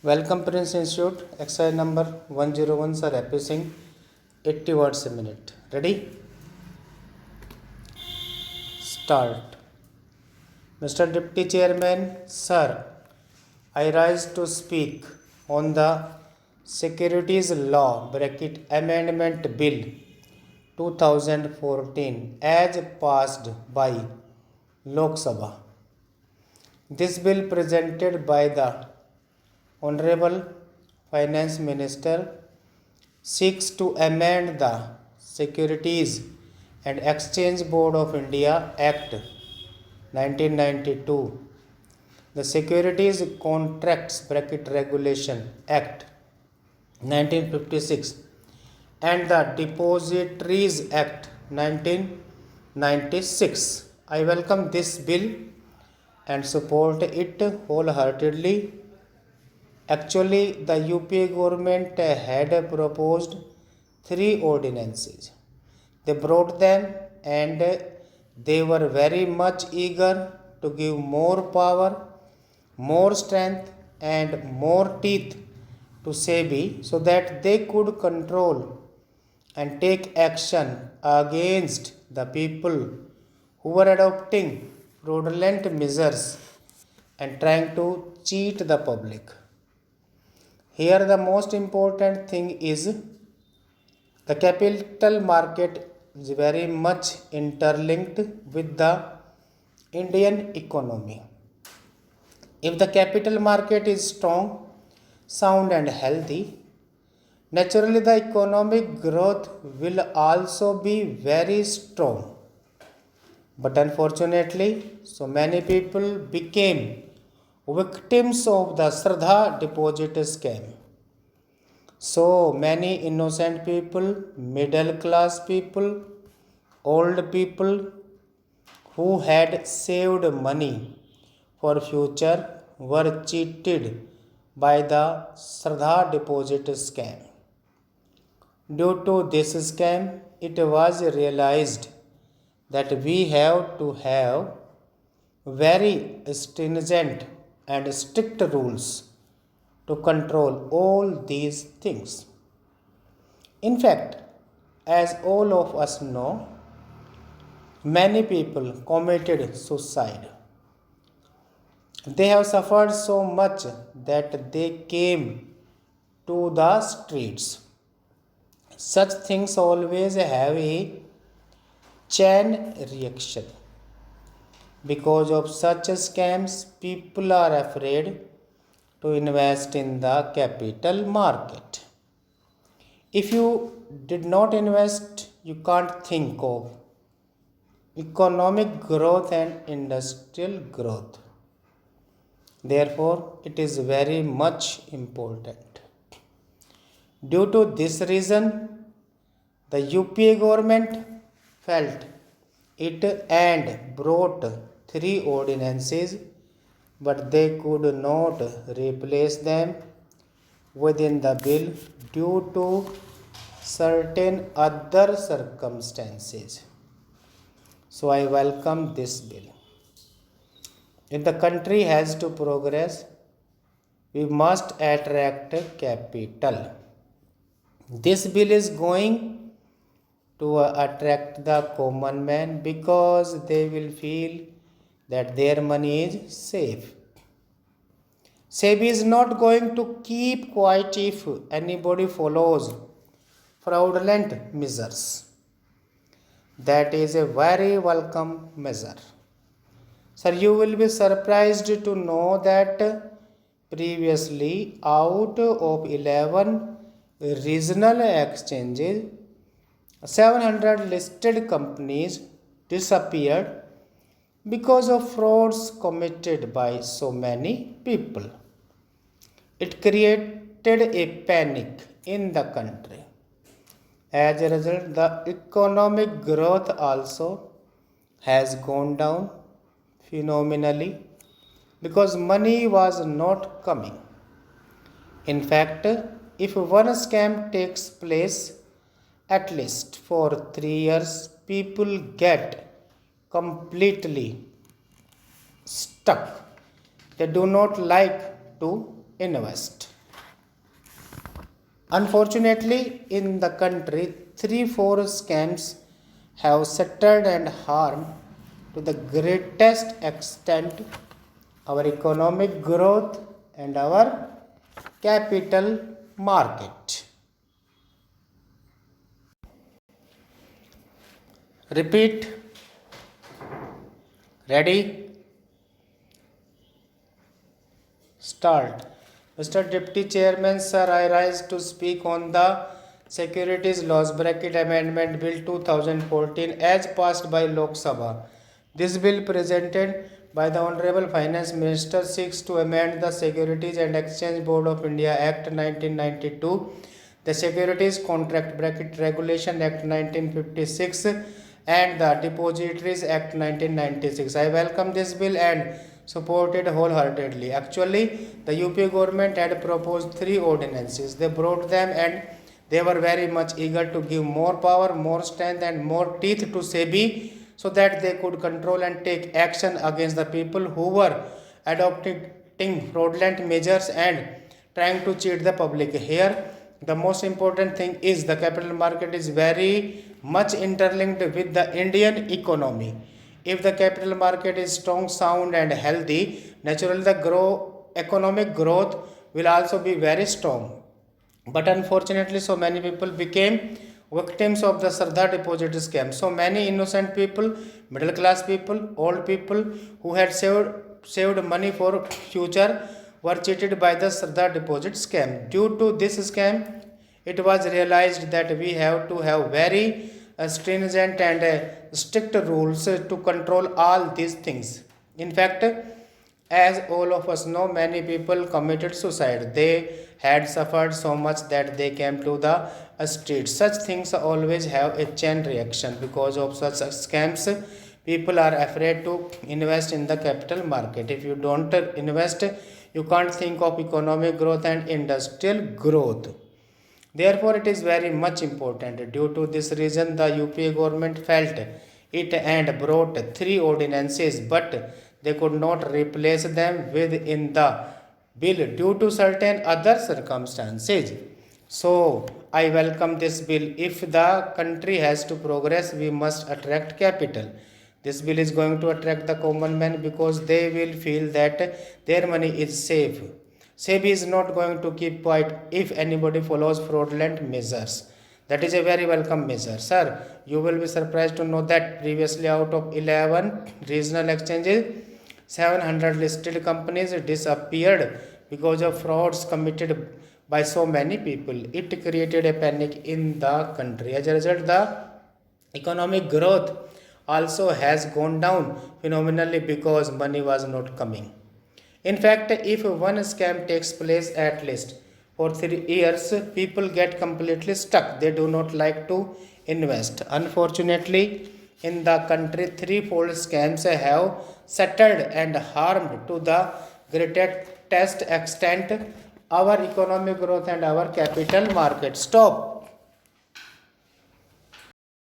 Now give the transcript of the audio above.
Welcome Prince Institute, exercise number 101, sir, repeating 80 words a minute. Ready? Start. Mr. Deputy Chairman, sir, I rise to speak on the Securities Law Amendment Bill 2014 as passed by Lok Sabha. This bill presented by the Honorable Finance Minister seeks to amend the Securities and Exchange Board of India Act 1992, the Securities Contracts Regulation Act 1956, and the Depositories Act 1996. I welcome this bill and support it wholeheartedly. Actually, the UPA government had proposed 3 ordinances. They brought them and they were very much eager to give more power, more strength, and more teeth to SEBI so that they could control and take action against the people who were adopting fraudulent measures and trying to cheat the public. Here, the most important thing is the capital market is very much interlinked with the Indian economy. If the capital market is strong, sound, and healthy, naturally the economic growth will also be very strong. But unfortunately, so many people became victims of the Shraddha deposit scam. So many innocent people, middle class people, old people who had saved money for future were cheated by the Shraddha deposit scam. Due to this scam, it was realized that we have to have very stringent and strict rules to control all these things. In fact, as all of us know, many people committed suicide. They have suffered so much that they came to the streets. Such things always have a chain reaction. Because of such scams, people are afraid to invest in the capital market. If you did not invest, you can't think of economic growth and industrial growth. Therefore, it is very much important. Due to this reason, the UPA government felt it and brought 3 ordinances, but they could not replace them within the bill due to certain other circumstances. So I welcome this bill. If the country has to progress, we must attract capital. This bill is going to attract the common man because they will feel that their money is safe. SEBI is not going to keep quiet if anybody follows fraudulent measures. That is a very welcome measure. Sir, you will be surprised to know that previously out of 11 regional exchanges, 700 listed companies disappeared because of frauds committed by so many people. It created a panic in the country. As a result, the economic growth also has gone down phenomenally because money was not coming. In fact, if one scam takes place at least for 3 years, people get completely stuck. They do not like to invest. Unfortunately, in the country, 3-4 scams have settled and harmed to the greatest extent our economic growth and our capital market. Repeat. Ready? Start. Mr. Deputy Chairman, sir, I rise to speak on the Securities Laws Bracket Amendment Bill 2014 as passed by Lok Sabha. This bill presented by the Honorable Finance Minister seeks to amend the Securities and Exchange Board of India Act 1992, the Securities Contract Bracket Regulation Act 1956 and the Depositories Act 1996. I welcome this bill and support it wholeheartedly. Actually, the UP government had proposed 3 ordinances. They brought them and they were very much eager to give more power, more strength and more teeth to SEBI so that they could control and take action against the people who were adopting fraudulent measures and trying to cheat the public. Here, the most important thing is the capital market is very much interlinked with the Indian economy. If the capital market is strong, sound, and healthy, naturally the economic growth will also be very strong. But unfortunately, so many people became victims of the Sardar deposit scam. So many innocent people, middle class people, old people who had saved money for future were cheated by the Sardar deposit scam. Due to this scam, it was realized that we have to have very stringent and strict rules to control all these things. In fact, as all of us know, many people committed suicide. They had suffered so much that they came to the streets. Such things always have a chain reaction. Because of such scams, people are afraid to invest in the capital market. If you don't invest, you can't think of economic growth and industrial growth. Therefore, it is very much important. Due to this reason, the UPA government felt it and brought 3 ordinances, but they could not replace them within the bill due to certain other circumstances. So, I welcome this bill. If the country has to progress, we must attract capital. This bill is going to attract the common man because they will feel that their money is safe. SEBI is not going to keep quiet if anybody follows fraudulent measures. That is a very welcome measure. Sir, you will be surprised to know that previously out of 11 regional exchanges, 700 listed companies disappeared because of frauds committed by so many people. It created a panic in the country. As a result, the economic growth also has gone down phenomenally because money was not coming. In fact, if one scam takes place at least for 3 years, people get completely stuck. They do not like to invest. Unfortunately, in the country, threefold scams have settled and harmed to the greatest extent our economic growth and our capital market. Stop.